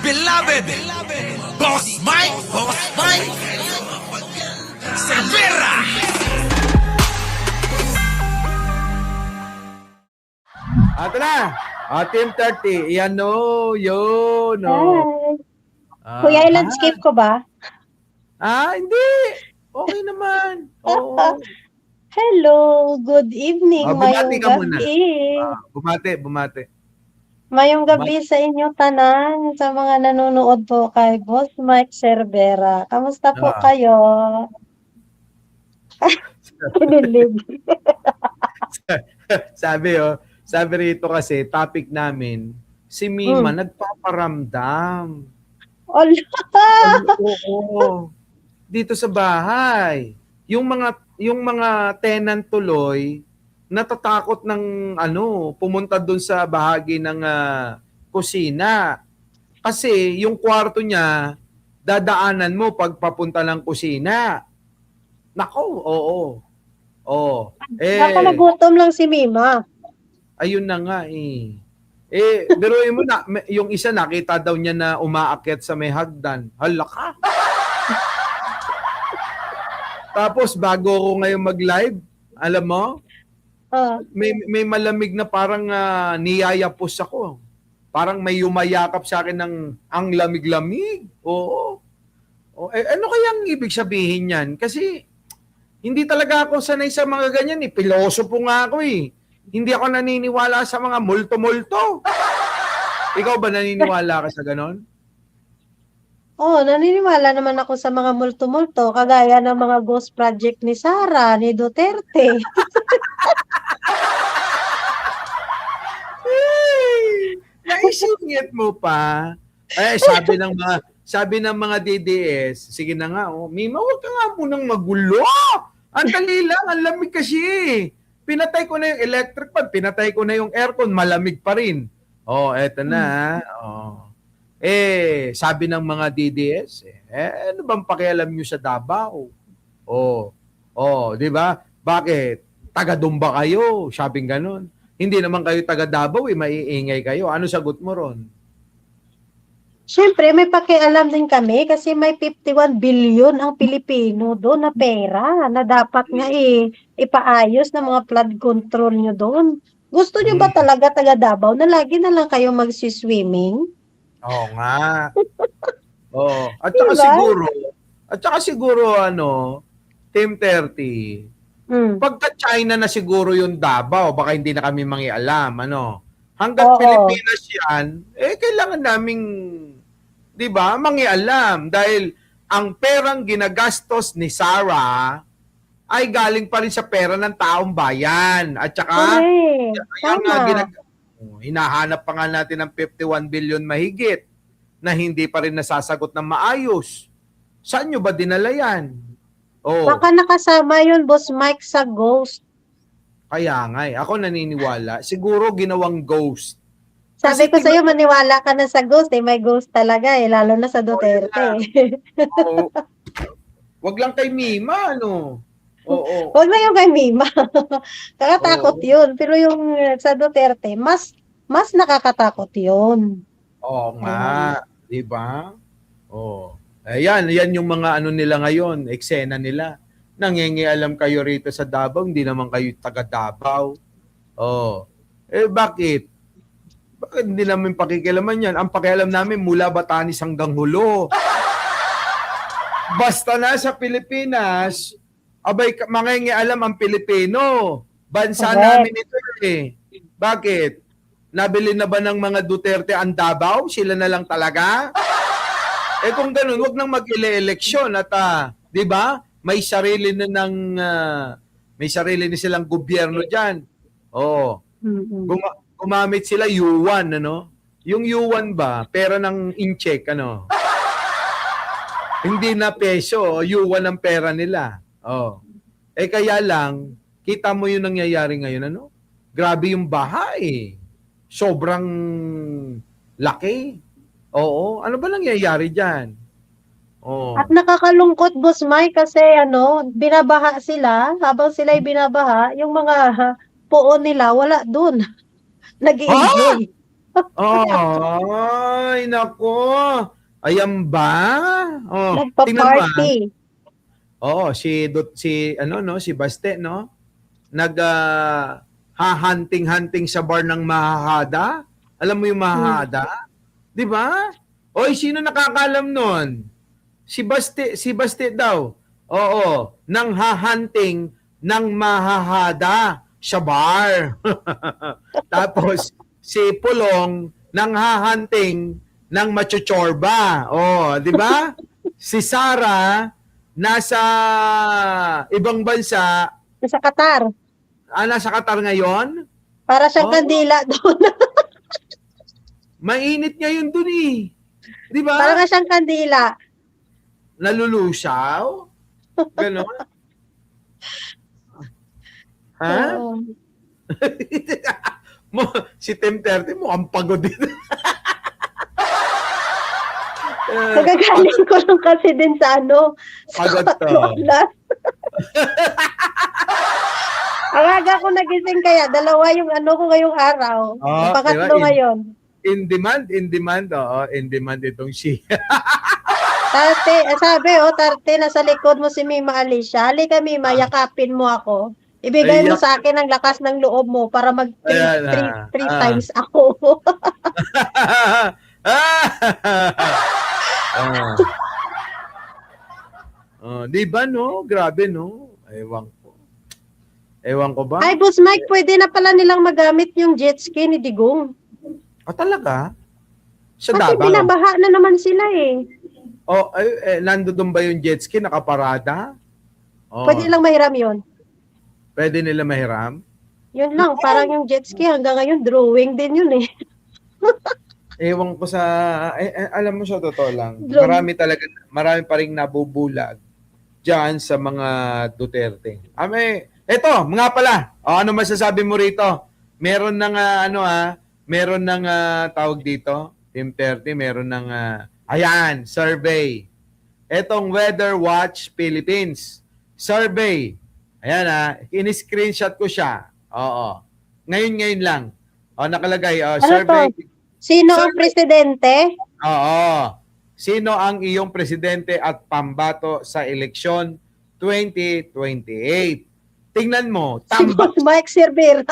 beloved Boss Mike Cervera. Ato na. Team 30. Yan no. Yun no. Hi. Kuya, i-landscape ko ba? Hindi. Okay naman. Oo. Hello, good evening, Bumati mayong ka muna. gabi. Bumati. Mayong gabi sa inyo tanan, sa mga nanonood po kay Boss Mike Cervera. Kamusta po kayo? Kinilig. Sabi rito kasi, topic namin, si Mima nagpaparamdam. Oo. Dito sa bahay. Yung mga tenant tuloy natatakot ng pumunta doon sa bahagi ng kusina. Kasi yung kwarto niya dadaanan mo pag papunta ng kusina. Nako, oo. Baka nagutom lang si Mima. Ayun na nga eh. Biruin mo na, yung isa nakita daw niya na umaakyat sa may hagdan. Hala ka! Tapos bago ko ngayon mag-live, alam mo, may malamig na parang niyayapos ako. Parang may yumayakap sa akin ng ang lamig-lamig. Oo. Ano kayang ibig sabihin yan? Kasi hindi talaga ako sanay sa mga ganyan eh. Pilosopo nga ako eh. Hindi ako naniniwala sa mga multo-multo. Ikaw ba naniniwala ka sa ganon? Naniniwala naman ako sa mga multo-multo, kagaya ng mga ghost project ni Sara, ni Duterte. Naisingit mo pa. Sabi ng mga DDS, sige na nga, Mima, huwag ka nga munang magulo. Ang dali lang, ang lamig kasi. Pinatay ko na yung electric fan, pinatay ko na yung aircon, malamig pa rin. Eto na. Sabi ng mga DDS, ano bang pakialam nyo sa Davao? Di ba? Bakit? Taga-Dumba kayo, sabing ganun. Hindi naman kayo taga-Davao, maiingay kayo. Ano sagot mo ron? Siyempre, may pakialam din kami kasi may 51 billion ang Pilipino doon na pera na dapat nga ipaayos ng mga flood control nyo doon. Gusto nyo ba talaga taga Davao na lagi na lang kayo magsiswimming? Oo nga. At saka siguro, Team 30, pagka China na siguro yung Davao, baka hindi na kami mangialam, Hanggat Pilipinas yan, kailangan naming, di ba, mangialam. Dahil ang perang ginagastos ni Sara ay galing pa rin sa pera ng taong bayan. At saka, hinahanap pa nga natin ng 51 billion mahigit na hindi pa rin nasasagot ng maayos. Saan nyo ba dinala yan? Baka nakasama yun, Boss Mike, sa ghost. Kaya nga ako naniniwala. Siguro ginawang ghost. Sabi ko sa'yo, maniwala ka na sa ghost. May ghost talaga lalo na sa Duterte. Wag lang kay Mima, Huwag na yung kay Mima. Nakatakot yun. Pero yung sa Duterte, mas nakakatakot yun. Oo nga. Diba? Ayan yung mga nila ngayon, eksena nila. Nangingialam kayo rito sa Davao, hindi naman kayo taga Davao. Bakit? Bakit hindi namin pakikialaman yan? Ang pakialam namin mula Batanes hanggang Hulo. Basta na sa Pilipinas, mangingialam ang Pilipino. Bansa namin ito eh. Bakit? Nabili na ba ng mga Duterte ang Davao? Sila na lang talaga? Kung ganun, wag nang mag-eleksyon at, di ba? May sarili na silang gobyerno diyan. Gumamit sila yuan, Yung yuan ba, pera ng incheck, Hindi na peso, yuan ang pera nila. Kaya lang, kita mo yung nangyayari ngayon, Grabe yung baha Sobrang laki. Ano ba nangyayari diyan? At nakakalungkot, Boss Mike, kasi binabaha sila. Habang sila'y binabaha, yung mga puon nila, wala dun. Nag-i-enjoy. Ay, nako. Ayan ba? Oh, tingnan mo. Nagpa-party. Oo, si Baste, no? Hunting sa bar ng Mahahada. Alam mo yung Mahahada? 'Di ba? Oy, sino nakakaalam nun? Si Baste daw. Oo, nang hunting ng Mahahada sa bar. Tapos si Pulong nang hunting ng Machochorba. Oh, 'di ba? Si Sara nasa ibang bansa. Sa Qatar. Nasa Qatar ngayon? Para siyang kandila doon. Mainit ngayon dun eh. Di ba? Para nga siyang kandila. Nalulusaw? Ganon? Ha? Oo. Si Tim 30 mo, ang pagod din. Nagagaling ko lang kasi din sa Pagod to. Ang aga ko nagising kaya, dalawa yung ko ngayong araw. Ang pangatlo diba? ngayon. In demand, oo. In demand itong si. Tarte, nasa likod mo si Mima Alicia. Halika Mima, yakapin mo ako. Ibigay mo sa akin ang lakas ng loob mo para mag three times ako. Di ba no? Grabe no? Ewan ko ba? Ay, Boss Mike, pwede na pala nilang magamit yung jet ski ni Digong. Talaga? Sa Kasi Davao? binabaha na naman sila eh. Nandoon ba yung jet ski nakaparada? Pwede lang mahiram yun. Pwede nila mahiram? Yun lang, parang yung jet ski hanggang ngayon, drawing din yun eh. Ewan ko sa... alam mo sa totoo lang, Drawing. marami pa rin nabubulag dyan sa mga Duterte. Eto, mga pala. Ano masasabi mo rito? Meron ng meron ng tawag dito, Team 30, meron ng survey. Etong Weather Watch Philippines survey. Ayan ini-screenshot ko siya. Oo. Ngayon lang. Nakalagay survey. Sino ang presidente? Oo. Sino ang iyong presidente at pambato sa eleksyon 2028? Tingnan mo, tambak. Si Mike Cervera.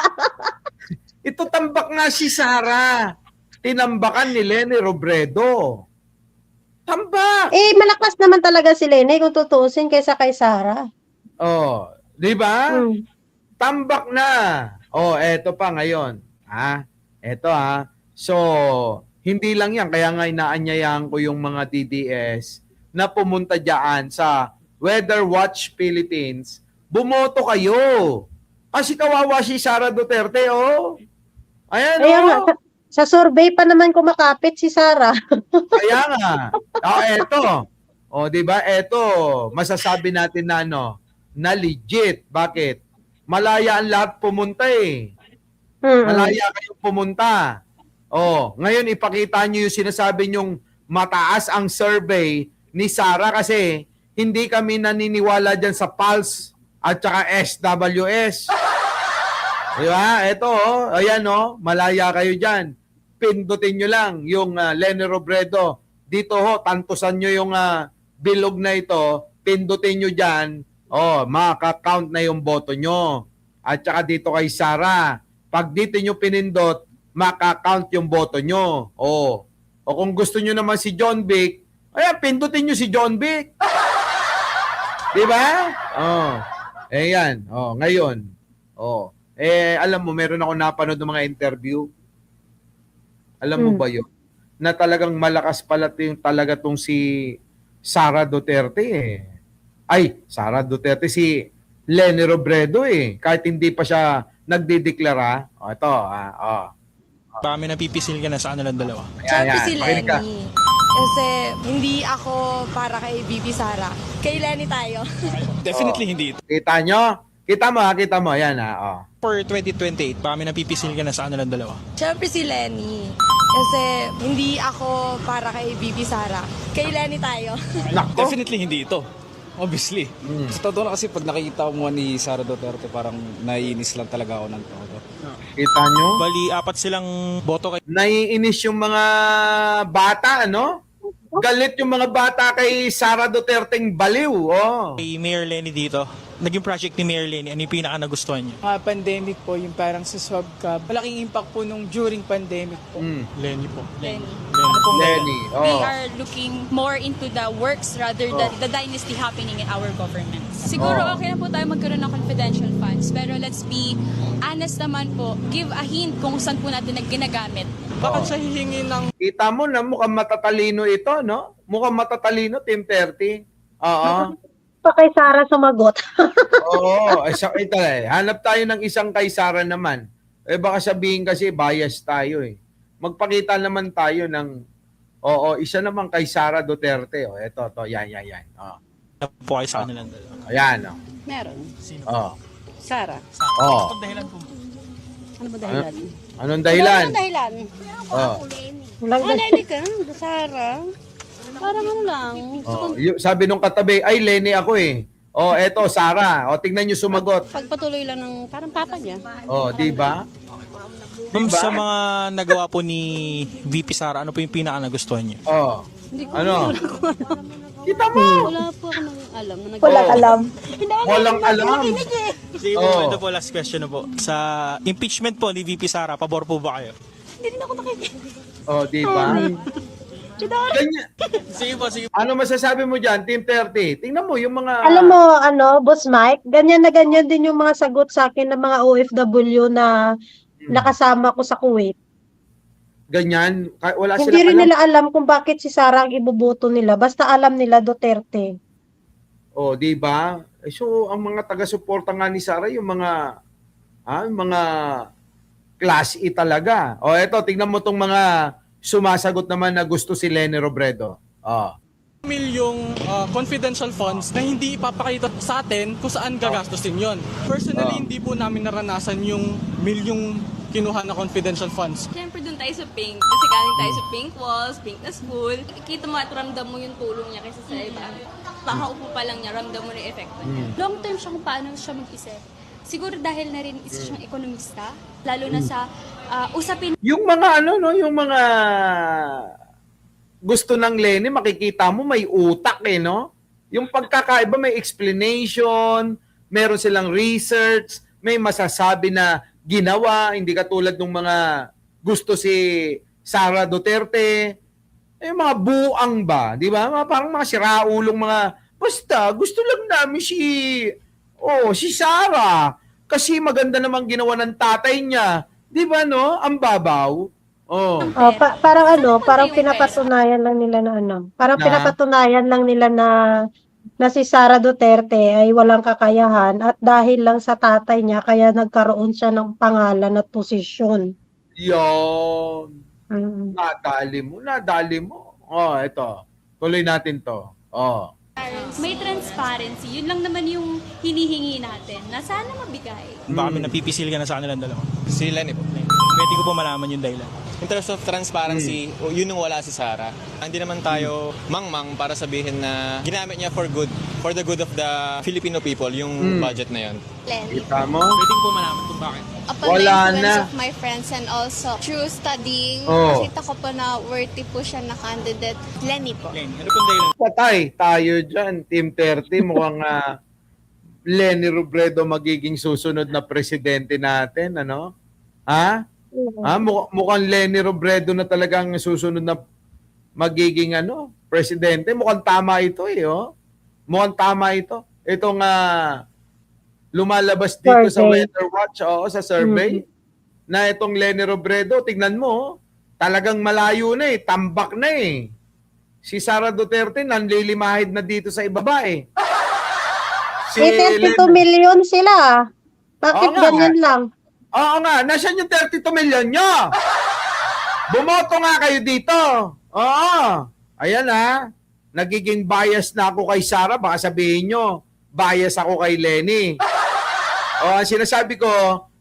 Ito tambak nga si Sara. Tinambakan ni Leni Robredo. Tambak. Malakas naman talaga si Lene kung tutuusin kaysa kay Sara. Di ba? Tambak na. Eto pa ngayon. Eto So, hindi lang yan. Kaya nga inaanyayahan ko yung mga DDS na pumunta dyan sa Weather Watch Philippines. Bumoto kayo. Kasi kawawa si Sara Duterte, Ayan, Sa survey pa naman kumakapit si Sara. Kaya nga. Eto. Di ba? Eto, masasabi natin na na legit. Bakit? Malaya ang lahat pumunta eh. Malaya kayong pumunta. Ngayon ipakita nyo yung sinasabi nyong mataas ang survey ni Sara kasi hindi kami naniniwala dyan sa Pulse at saka SWS. Di ba? Ito, ayan malaya kayo dyan. Pindutin nyo lang yung Leni Robredo. Dito tantusan nyo yung bilog na ito. Pindutin nyo dyan. Makaka-count na yung boto nyo. At saka dito kay Sara. Pag dito nyo pinindot, makaka-count yung boto nyo. O kung gusto nyo naman si John Vic, ayan, pindutin nyo si John Vic. Di ba? Ayan. Ngayon. Alam mo, meron ako napanood ng mga interview. Alam mo ba yun? Na talagang malakas pala talaga tong si Sara Duterte Sara Duterte, si Leni Robredo Kahit hindi pa siya nagdideklara. Ito, Kami napipisil ka na sa kanilang dalawa. Siyempre si Lenny. Kasi hindi ako para kay Bibi Sara. Kay Lenny tayo. Definitely hindi ito. Kita nyo? Kita mo. Ayan For 2028, kami napipisil ka na sa kanilang dalawa. Siyempre si Lenny. Kasi hindi ako para kay Bibi Sara. Kay Lenny tayo. Nako. Definitely hindi ito. obviously. Sa totoo na kasi pag nakikita ko ni Sara Duterte, parang naiinis lang talaga ako ng todo. Kita nyo? Bali, 4 silang boto kay Naiinis yung mga bata, ano? Galit yung mga bata kay Sara Duterteng baliw. Oh. Mayor Lenny dito. Naging project ni Mayor Lenny, ano yung pinaka nagustuhan niyo? Pandemic po, yung parang sa swab ka, malaking impact po nung during pandemic po. Lenny po. Lenny. Lenny. We Oh. are looking more into the works rather than the dynasty happening in our government. Siguro okay na po tayo magkaroon ng confidential funds, pero let's be honest naman po, give a hint kung saan po natin ginagamit. Bakit siya hihingi ng Kita mo na mukhang matatalino ito, no? Mukhang matatalino, Team 30. Oo. Pa kay Sara sumagot. Oo. Ito eh. Hanap tayo ng isang kay Sara naman. Eh baka sabihin kasi bias tayo eh. Magpakita naman tayo ng isa naman kay Sara Duterte. Oh, ito, yan. Oh. po kayo sa kanilang dalawa? Ayan, oh. Meron. Sino? Oh. Sara. Oh. Ang dahilan po. Ano ba dahilan? Anong dahilan? Ano dahilan? Oh. Walang Lenny ka? Sara? Parang ano lang. Oh. Sabi nung katabi, ay Lenny ako eh. Oh, eto Sara. Oh, tingnan niyo sumagot. Pagpatuloy lang ng parang papa niya. Oh, di ba? Ma'am, Diba? sa mga nagawa po ni VP Sara, ano po yung pinaka nagustuhan niyo? Oh. Hindi ko Ano? wala ko alam. Kita mo. Wala po ako nang alam. Na Walang alam. Walang alam. Sige po, Oh. ito po last question na po. Sa impeachment po ni VP Sara, pabor po ba kayo? Hindi rin ako nakikinig. Oh, di ba? Ganyan. Sige po, sige po. Ano masasabi mo diyan, Team 30? Tingnan mo yung mga Alam mo, Boss Mike, ganyan na ganyan din yung mga sagot sa akin ng mga OFW na nakasama ko sa Kuwait. ganyan. Wala Hindi silang rin alam. nila alam kung bakit si Sara ang iboboto nila. Basta alam nila Duterte. Oh, di ba? So, ang mga taga-suporta nga ni Sara, yung mga class E talaga. Oh, eto, tingnan mo tong mga sumasagot naman na gusto si Leni Robredo. Oh. Milyong confidential funds na hindi ipapakita sa atin kung saan gagastusin yon. Personally, hindi po namin naranasan yung milyong kinuha na confidential funds. Siyempre doon tayo sa pink, kasi galing tayo sa pink walls, pink na school. Kita mo at ramdam mo yung tulong niya kaysa sa iba. Pakaupo pa lang niya, ramdam mo na yung epekto niya. Long term siya kung paano siya mag-isip. Siguro dahil na rin isa siyang ekonomista, lalo na sa usapin Yung mga yung mga gusto ng Leni, makikita mo may utak eh, no? Yung pagkakaiba may explanation, meron silang research, may masasabi na ginawa, hindi katulad ng mga gusto si Sara Duterte. Yung mga buang ba, di ba? Parang mga siraulong mga, basta gusto lang namin si Sara. Kasi maganda namang ginawa ng tatay niya. Di ba, no? Ang babaw. Oh. Parang pinapatunayan lang nila na Parang Na? pinapatunayan lang nila na si Sara Duterte ay walang kakayahan at dahil lang sa tatay niya kaya nagkaroon siya ng pangalan at posisyon. Yon. Nadali mo. Oh, ito. Tuloy natin to. Oh. may transparency. Yun lang naman yung hinihingi natin na sana mabigay. Baka may napipisil ka na sa kanilang dalawa. Si Lenny po. Pwede ko po malaman yung dahilan. In terms of transparency, yun yung wala si Sara. Hindi naman tayo mangmang para sabihin na ginamit niya for the good of the Filipino people, yung budget na yun. Lenny. Kita mo? Pwede ko po malaman kung bakit. Upon Wala the influence na. of my friends and also through studying, Oh. nakita ko po na worthy po siya na candidate. Lenny po. Lenny, ano pong dahilan? Patay tayo dyan. Team 30, mukhang Leni Robredo magiging susunod na presidente natin, ano? Ha? Mukhang Leni Robredo na talagang susunod na magiging presidente. Mukhang tama ito eh, oh. Mukhang tama ito. Itong lumalabas dito sa Survey. Weather Watch, sa survey, na itong Leni Robredo, tignan mo, talagang malayo na eh, tambak na eh. Si Sara Duterte nanlilimahid na dito sa ibaba eh. May 32 million sila. Bakit Oo nga. ganyan lang? Oo nga, nasaan yung 32 million nyo? Bumoto nga kayo dito. Oo. Ayan nagiging bias na ako kay Sara. Baka sabihin nyo, bias ako kay Lenny. Ang sinasabi ko,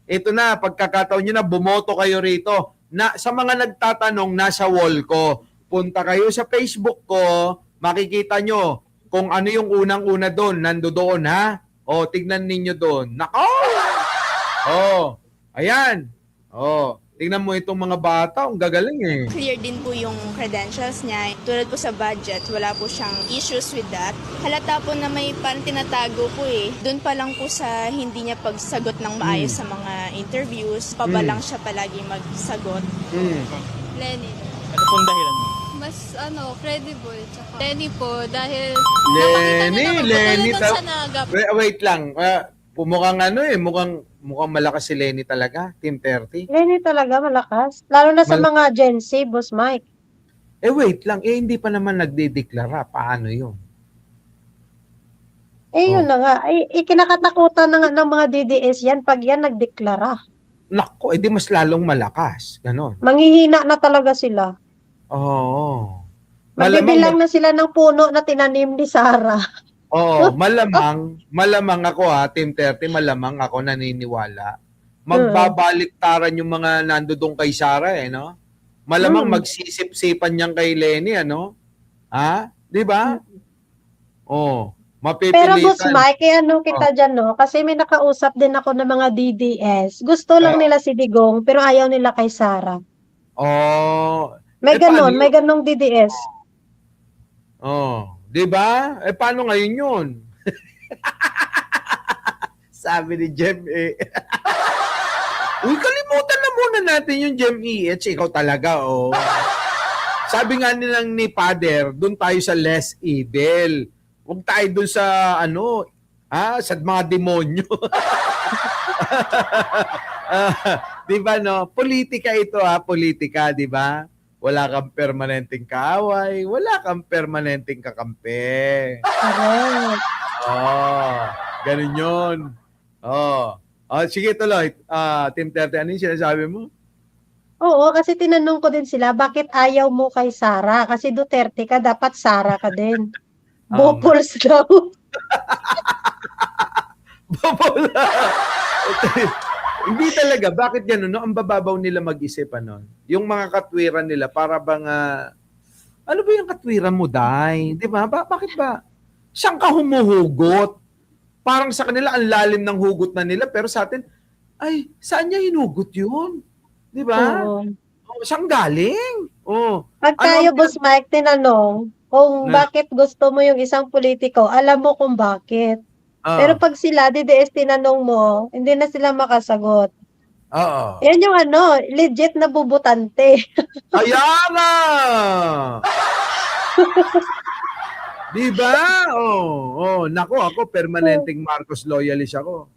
ito na, pagkakataon nyo na, bumoto kayo rito. Sa mga nagtatanong, nasa wall ko. Punta kayo sa Facebook ko, makikita nyo kung ano yung unang-una doon, nandoon ha. O, tignan ninyo doon. Nako! Oh, ayan. Oh, tingnan mo itong mga bata, ang gagaling eh. Clear din po yung credentials niya. Tulad po sa budget, wala po siyang issues with that. Halata po na may parang tinatago po eh. Doon pa lang po sa hindi niya pagsagot ng maayos sa mga interviews, pabalang siya palagi magsagot. Lenny. Ano pong dahilan mo? Mas credible. Tsaka Lenny po, dahil Lenny. talagang sa nagap. Wait lang. Mukhang mukhang malakas si Lenny talaga, Team 30. Lenny talaga malakas. Lalo na sa mga Gen Z, Boss Mike. Wait lang, hindi pa naman nagdedeklara. Paano yun? Yun na nga. Kinakatakutan ng mga DDS yan pag yan nagdeklara. Nako, di mas lalong malakas. Ganon. Manghihina na talaga sila. Oo. Magbibilang na sila ng puno na tinanim ni Sara. Oo, malamang ako Team 30, malamang ako naniniwala. Magbabaliktaran yung mga nandoon kay Sara no? Malamang magsisip-sipan niyan kay Lenny, ano? Ha? Di ba? Oh, mapipilitan. Pero Boss Mike, kita dyan, no? Kasi may nakausap din ako ng mga DDS. Gusto lang nila si Digong, pero ayaw nila kay Sara. Oh. May ganong DDS. Oh, 'di ba? Paano ngayon 'yun? Sabi ni Jem Uy, kalimutan na muna natin yung Jem ikaw talaga, oh. Sabi nga nilang ni Father, doon tayo sa less evil. Huwag tayo doon sa sa mga demonyo. Di ba, no? Politika ito, politika, di ba? Wala kang permanenteng kaaway, wala kang permanenteng kakampi. Correct. Ganun yun. Sige, tuloy. Team 30, ano yung sinasabi mo? Oo, kasi tinanong ko din sila, bakit ayaw mo kay Sara? Kasi Duterte ka, dapat Sara ka din. Bopols daw. Bopol. Hindi talaga. Bakit gano'n? No? Ang bababaw nila mag-isip. Yung mga katwiran nila, para bang, ano ba yung katwiran mo, Day? Di ba? Bakit ba? Saan ka humuhugot? Parang sa kanila, ang lalim ng hugot na nila. Pero sa atin, ay, saan niya hinugot yun? Di ba? Saan galing? Pag tayo, Boss Mike, tinanong kung bakit gusto mo yung isang politiko, alam mo kung bakit. Pero pag sila, DDS, tinanong mo, hindi na sila makasagot. Oo. Yan yung legit na bubutante. Kaya nga! Diba? Nako, ako permanenteng Marcos loyalist ako.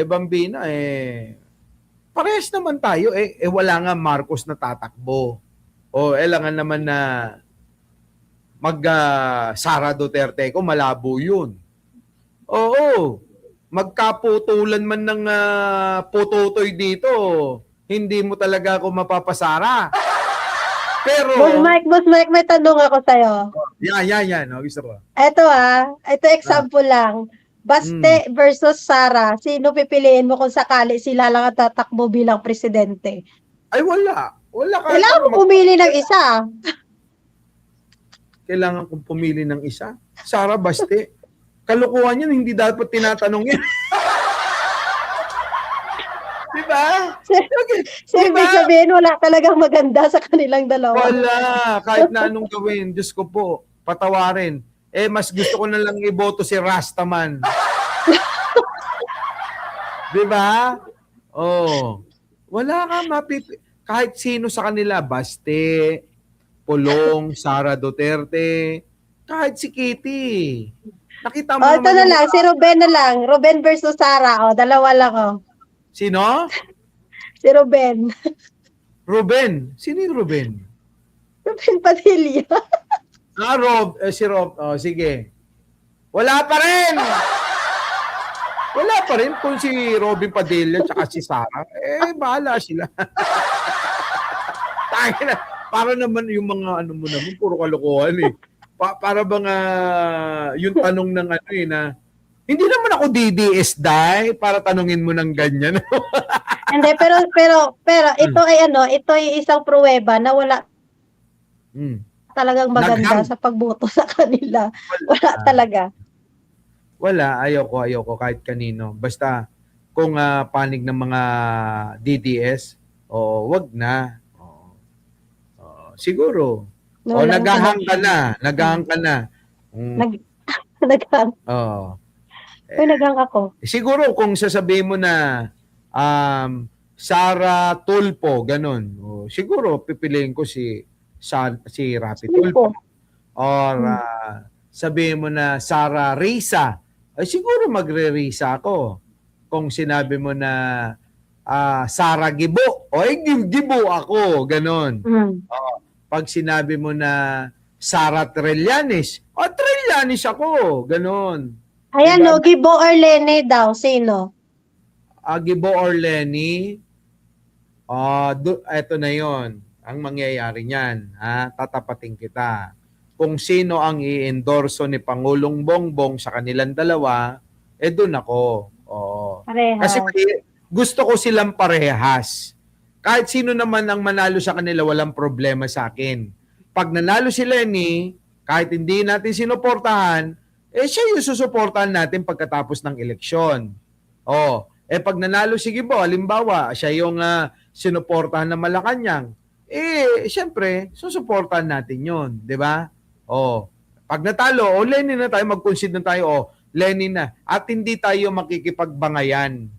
Bambina, parehas naman tayo. Wala nga Marcos na tatakbo. Kailangan naman na Sara Duterte ko, malabo yun. Oo. Magkaputulan man ng pututoy dito, hindi mo talaga ako mapapasara. Pero Boss Mike, may tanong ako sa'yo. Yan. Gusto ko. Ito example lang. Baste versus Sara, sino pipiliin mo kung sakali sila lang ang tatakbo bilang presidente? Ay, wala. Kailangan mo pumili ng isa. Kailangan kong pumili ng isa. Sara, Baste. Kalukuhan yan, hindi dapat tinatanong yan. Diba? Ibig sabihin, wala talagang maganda sa kanilang dalawa. Wala. Kahit na anong gawin, Diyos ko po, patawarin. Mas gusto ko na lang iboto si Rastaman. Diba? Wala ka kahit sino sa kanila, Baste, Pulong, Sara Duterte, kahit si Kitty. Nakita mo ito na lang, si Ruben na lang. Ruben versus Sara. Dalawa lang. Sino? Si Ruben. Ruben? Sino yung Ruben? Ruben Padilla. Si Rob. Sige. Wala pa rin! Wala pa rin kung si Robin Padilla at si Sara. Bahala sila. Tangina. Para naman yung mga mo naman, puro kalokohan para bang yung tanong ng na hindi naman ako DDS para tanungin mo ng ganyan. Hindi, pero ito ay ito ay isang pruweba na wala talagang maganda Naghang. sa pagboto sa kanila. Wala talaga. Wala, ayoko kahit kanino. Basta kung panig ng mga DDS, wag na. Siguro. O Wala yung naghahang ka connection. na, naghahang ka na. Nag naghang. Oh. Uy, naghang ako. Siguro kung sasabihin mo na Sara Tulpo, ganun. Siguro pipiliin ko si Rapi Tulpo. Or sabihin mo na Sara Risa, ay siguro magre-Risa ako. Kung sinabi mo na Sara Gibo, Gibo ako, ganun. Pag sinabi mo na Sara Trillanes, Trillanes ako, ganun. Ayan, no, Gibo or Lene daw. Sino? Gibo or Lenny, eto na yon ang mangyayari niyan. Tatapatin kita. Kung sino ang i-endorso ni Pangulong Bongbong sa kanilang dalawa, doon ako. Parehas. Kasi gusto ko silang parehas. Kahit sino naman ang manalo sa kanila, walang problema sa akin. Pag nanalo si Lenny, kahit hindi natin sinuportahan, siya yung susuportahan natin pagkatapos ng eleksyon. Pag nanalo si Gibo, halimbawa, siya yung sinuportahan ng Malacanang, siyempre, susuportahan natin yun. Di ba? Pag natalo, Lenny na tayo, mag-concede na tayo, Lenny na. At hindi tayo makikipagbangayan.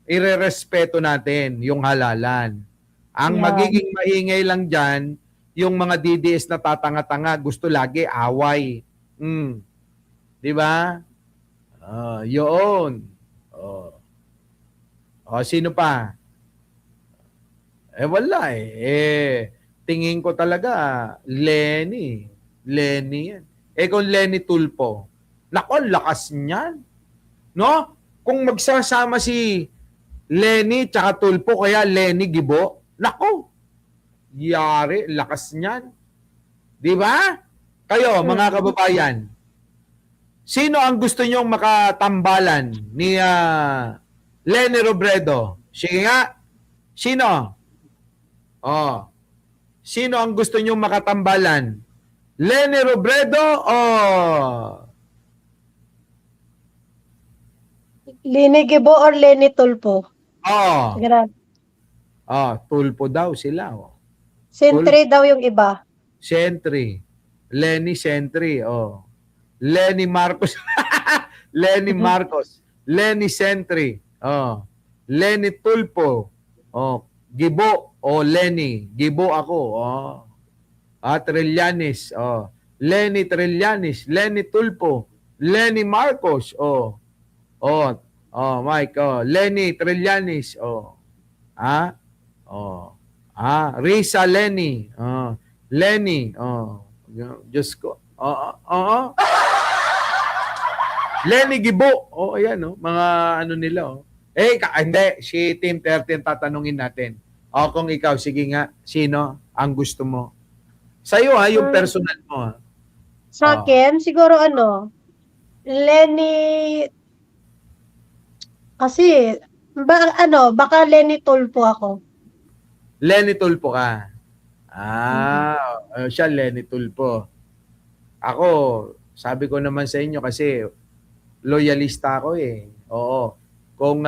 Irerespeto natin yung halalan. Ang magiging maingay lang dyan, yung mga DDS na tatanga-tanga, gusto lagi away. Di ba? Yun. Sino pa? Wala tingin ko talaga, Lenny. Lenny yan. Kung Lenny Tulpo, nako, lakas niyan. No? Kung magsasama si Lenny tsaka Tulpo, kaya Lenny Gibo, nako, yari, lakas niyan. Di ba? Kayo, mga kababayan, sino ang gusto nyong makatambalan ni Lenny Robredo? Sige nga. Sino? Sino ang gusto nyong makatambalan? Lenny Robredo o Lenny Gibo or Lenny Tulpo? Grabe. Tulpo daw sila. Sentry daw yung iba. Sentry. Lenny Sentry. Lenny Marcos. Lenny Marcos. Lenny Sentry. Lenny Tulpo. Gibo o Lenny. Gibo ako. Trillanes. Lenny Trillanes. Lenny Tulpo. Lenny Marcos. Mike. Lenny Trillanes. Risa Lenny. Lenny. Diyos ko. Lenny Gibo. Ayan, mga ano nila. Hindi. Si Team 13 tatanungin natin. Kung ikaw, sige nga, sino ang gusto mo? Sa'yo, yung personal mo. Sa akin, siguro Lenny, kasi, baka Lenny Tulpo ako. Lenny Tulpo ka. Siya Lenny Tulpo. Ako, sabi ko naman sa inyo kasi loyalista ako Oo. Kung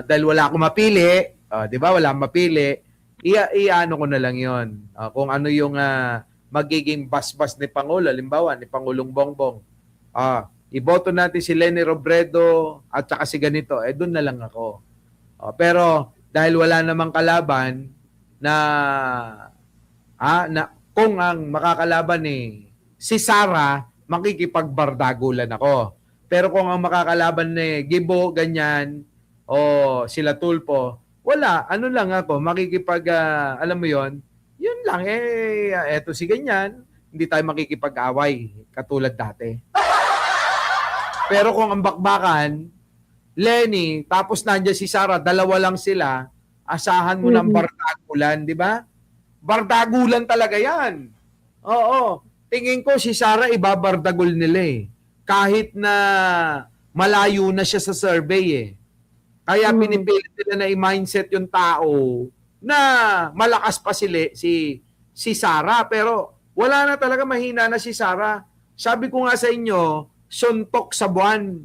dahil wala akong mapili, 'di ba? Wala akong mapili, iano ko na lang 'yon. Kung ano yung magiging basbas ni Pangulo, halimbawa ni Pangulong Bongbong. Iboto natin si Lenny Robredo at saka si ganito, doon na lang ako. Pero dahil wala namang kalaban na kung ang makakalaban si Sara, makikipagbardagulan ako. Pero kung ang makakalaban Gibo, ganyan, o sila Tulpo, wala. Ano lang ako, alam mo yon, yun lang. Eto si ganyan, hindi tayo makikipag-away katulad dati. Pero kung ang bakbakan, Lenny, tapos nandiyan si Sara, dalawa lang sila, asahan mo ng bardagulan, di ba? Bardagulan talaga yan. Oo. Tingin ko si Sara ibabardagul nila kahit na malayo na siya sa survey Kaya pinipilit nila na i-mindset yung tao na malakas pa si Sara. Pero Wala na talaga, mahina na si Sara. Sabi ko nga sa inyo, suntok sa buwan.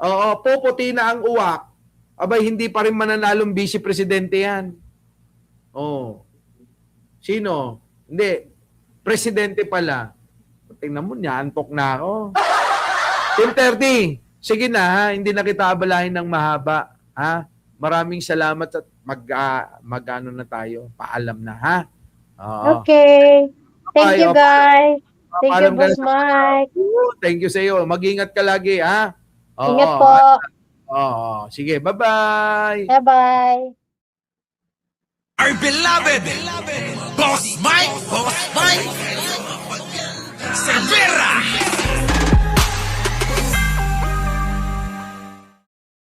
Oo, puputi na ang uwak. Abay, hindi pa rin mananalong vice presidente yan. Oo. Sino? Hindi. Presidente pala. Tingnan mo niya, antok na ako. 10:30. Sige na ha, hindi na kita abalahin ng mahaba. Ha? Maraming salamat at mag-ano na tayo. Paalam na ha. Oo. Okay. Thank Bye, you, okay. guys. Thank you, Paalam ka Boss na. Mike. Thank you sa iyo. Mag-ingat ka lagi ha. Oo. Ingat po. Oo. Sige, bye-bye. Bye-bye. Our beloved Boss Mike Cervera.